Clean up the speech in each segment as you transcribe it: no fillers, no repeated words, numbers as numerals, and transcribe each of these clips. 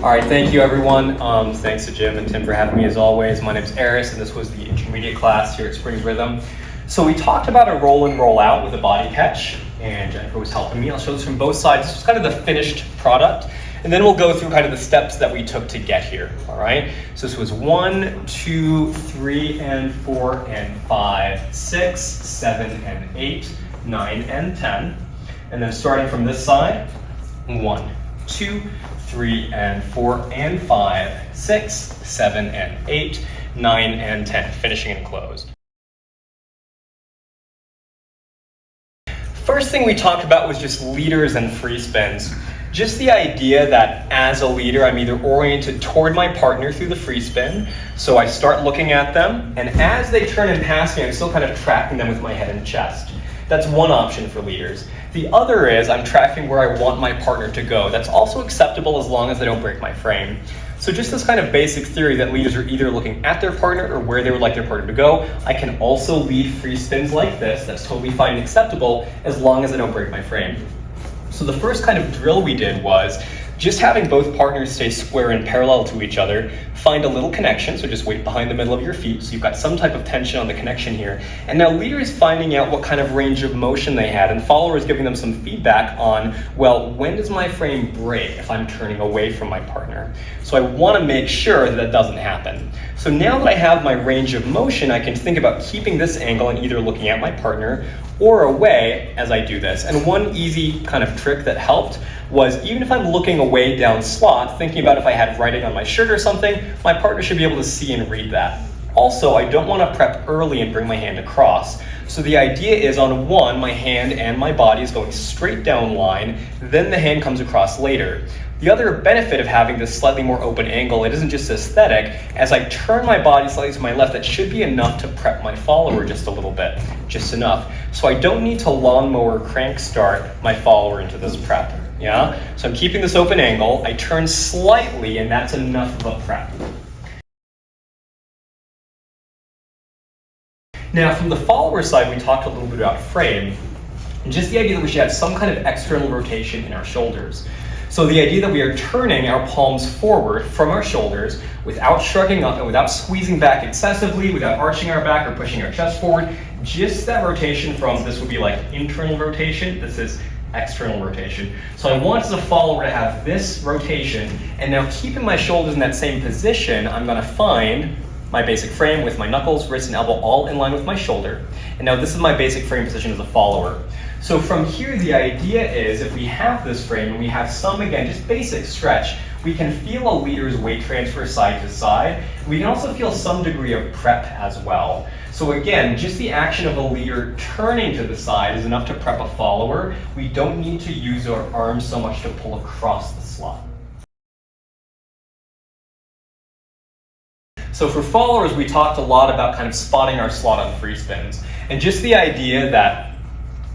All right, thank you everyone. Thanks to Jim and Tim for having me as always. My name's Aris and this was the intermediate class here at Springs Rhythm. So we talked about a roll and roll out with a body catch, and Jennifer was helping me. I'll show this from both sides. This is kind of the finished product, and then we'll go through kind of the steps that we took to get here, all right? So this was 1, 2, 3, and 4, and 5, 6, 7, and 8, 9, and 10. And then starting from this side, 1, 2, 3, and 4, and 5, 6, 7, and 8, 9, and 10, finishing and closed. First thing we talked about was just leaders and free spins. Just the idea that as a leader, I'm either oriented toward my partner through the free spin, so I start looking at them, and as they turn and pass me, I'm still kind of tracking them with my head and chest. That's one option for leaders. The other is I'm tracking where I want my partner to go. That's also acceptable as long as they don't break my frame. So just this kind of basic theory that leaders are either looking at their partner or where they would like their partner to go. I can also lead free spins like this. That's totally fine and acceptable as long as I don't break my frame. So the first kind of drill we did was just having both partners stay square and parallel to each other, find a little connection, so just wait behind the middle of your feet, so you've got some type of tension on the connection here. And now leader is finding out what kind of range of motion they had, and follower is giving them some feedback on, well, when does my frame break if I'm turning away from my partner? So I want to make sure that that doesn't happen. So now that I have my range of motion, I can think about keeping this angle and either looking at my partner or away as I do this. And one easy kind of trick that helped was even if I'm looking away down slot, thinking about if I had writing on my shirt or something, my partner should be able to see and read that. Also, I don't want to prep early and bring my hand across. So the idea is on 1, my hand and my body is going straight down line, then the hand comes across later. The other benefit of having this slightly more open angle, it isn't just aesthetic. As I turn my body slightly to my left, that should be enough to prep my follower just a little bit, just enough. So I don't need to lawnmower crank start my follower into this prep, yeah? So I'm keeping this open angle, I turn slightly, and that's enough of a prep. Now from the follower side, we talked a little bit about frame, and just the idea that we should have some kind of external rotation in our shoulders. So the idea that we are turning our palms forward from our shoulders without shrugging up and without squeezing back excessively, without arching our back or pushing our chest forward, just that rotation from, this would be like internal rotation, this is external rotation. So I want as a follower to have this rotation, and now keeping my shoulders in that same position, I'm going to find my basic frame with my knuckles, wrist, and elbow all in line with my shoulder. And now this is my basic frame position as a follower. So from here, the idea is if we have this frame and we have some, again, just basic stretch, we can feel a leader's weight transfer side to side. We can also feel some degree of prep as well. So again, just the action of a leader turning to the side is enough to prep a follower. We don't need to use our arms so much to pull across the slot. So for followers, we talked a lot about kind of spotting our slot on free spins. And just the idea that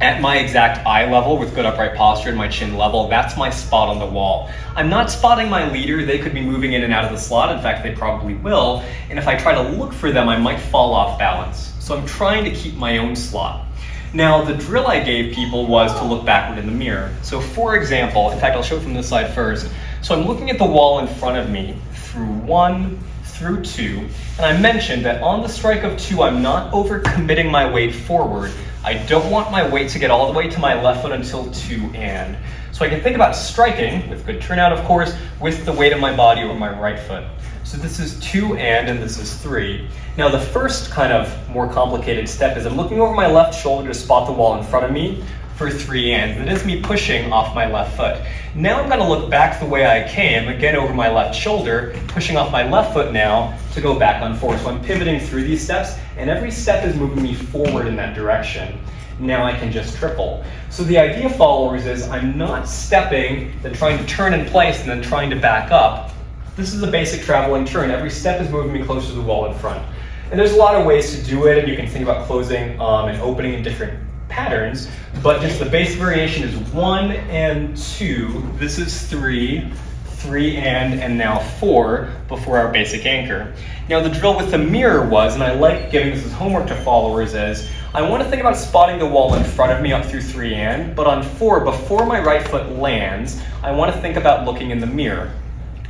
at my exact eye level with good upright posture and my chin level, that's my spot on the wall. I'm not spotting my leader. They could be moving in and out of the slot. In fact, they probably will. And if I try to look for them, I might fall off balance. So I'm trying to keep my own slot. Now, the drill I gave people was to look backward in the mirror. So for example, in fact, I'll show it from this side first. So I'm looking at the wall in front of me through 1, through 2, and I mentioned that on the strike of 2, I'm not over-committing my weight forward. I don't want my weight to get all the way to my left foot until 2 and. So I can think about striking, with good turnout of course, with the weight of my body over my right foot. So this is 2 and this is 3. Now the first kind of more complicated step is I'm looking over my left shoulder to spot the wall in front of me for 3 and. That is me pushing off my left foot. Now I'm going to look back the way I came, again over my left shoulder, pushing off my left foot now to go back on 4. So I'm pivoting through these steps, and every step is moving me forward in that direction. Now I can just triple. So the idea, followers, is I'm not stepping, then trying to turn in place, and then trying to back up. This is a basic traveling turn. Every step is moving me closer to the wall in front. And there's a lot of ways to do it, and you can think about closing and opening in different patterns, but just the basic variation is 1 and 2. This is 3, 3 and now 4 before our basic anchor. Now the drill with the mirror was, and I like giving this as homework to followers, is I want to think about spotting the wall in front of me up through 3 and, but on 4, before my right foot lands, I want to think about looking in the mirror.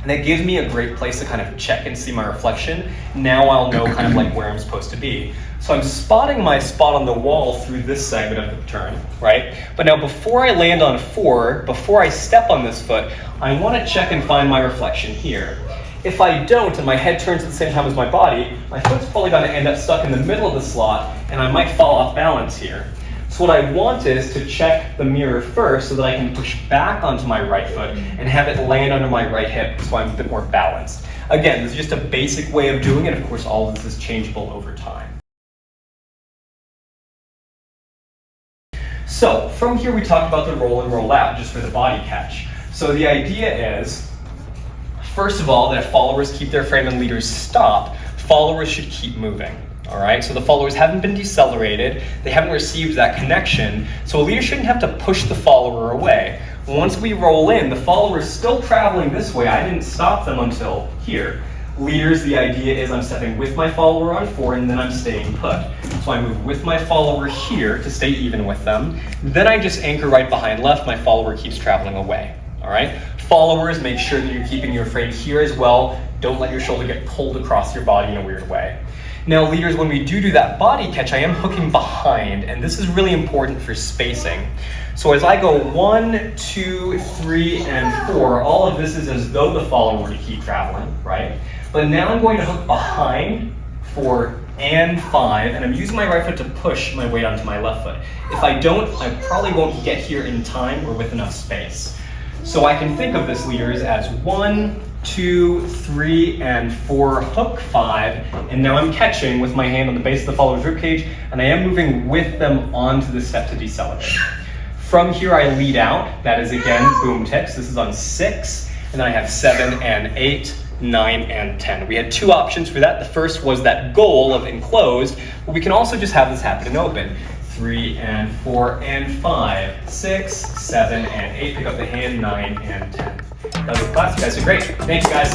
And it gives me a great place to kind of check and see my reflection. Now I'll know kind of like where I'm supposed to be. So I'm spotting my spot on the wall through this segment of the turn, right? But now before I land on 4, before I step on this foot, I want to check and find my reflection here. If I don't, and my head turns at the same time as my body, my foot's probably going to end up stuck in the middle of the slot, and I might fall off balance here. So what I want is to check the mirror first so that I can push back onto my right foot and have it land under my right hip so I'm a bit more balanced. Again, this is just a basic way of doing it. Of course, all of this is changeable over time. So from here we talked about the roll and roll out just for the body catch. So the idea is, first of all, that if followers keep their frame and leaders stop, followers should keep moving. All right, so the followers haven't been decelerated, they haven't received that connection, so a leader shouldn't have to push the follower away. Once we roll in, the follower is still traveling this way. I didn't stop them until here. Leaders, the idea is I'm stepping with my follower on 4 and then I'm staying put. So I move with my follower here to stay even with them. Then I just anchor right behind left, my follower keeps traveling away. All right, followers, make sure that you're keeping your frame here as well. Don't let your shoulder get pulled across your body in a weird way. Now leaders, when we do that body catch, I am hooking behind, and this is really important for spacing. So as I go 1, 2, 3, and 4, all of this is as though the follower were to keep traveling, right? But now I'm going to hook behind 4 and 5, and I'm using my right foot to push my weight onto my left foot. If I don't, I probably won't get here in time or with enough space. So I can think of this, leaders, as 1, 2, 3, and 4, hook 5, and now I'm catching with my hand on the base of the follower's ribcage, and I am moving with them onto the step to decelerate. From here I lead out, that is again boom ticks, this is on 6, and then I have 7 and 8, 9 and 10. We had 2 options for that. The first was that goal of enclosed, but we can also just have this happen in open. 3 and 4 and 5, 6, 7 and 8, pick up the hand, 9 and 10. That was the class, you guys are great. Thanks guys.